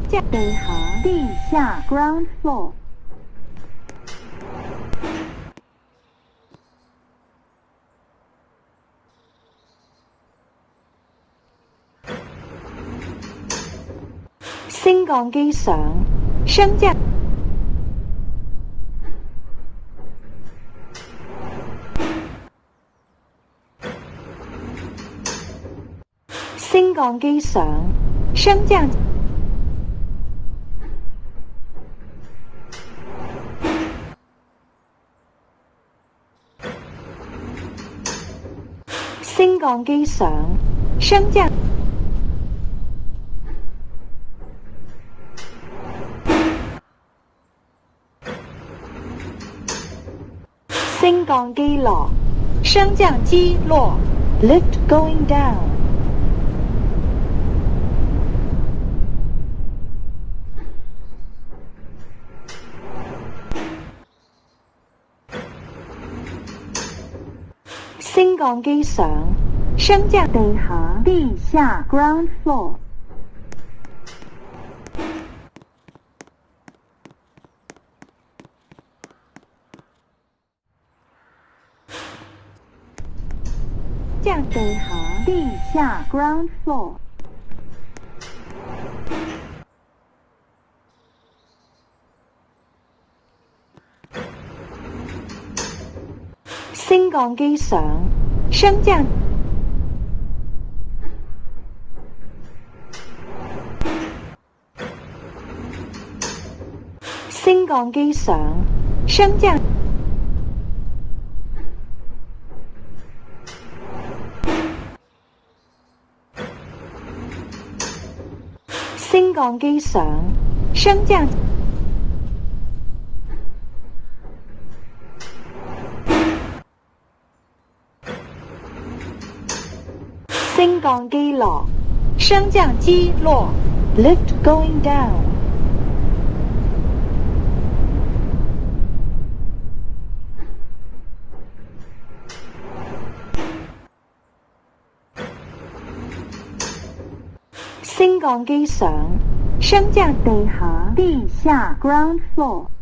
降北航地下 ground floor。升降機上升降升降機上升降升降機上升降升降機落升降機落 lift going down。 升降機上升降北航地下 ground floor。降北航地下 ground floor。升降機上升降升降機上升降升降機上升降升降機落升降機落 lift going down。 升降機上升降北航地下 ground floor。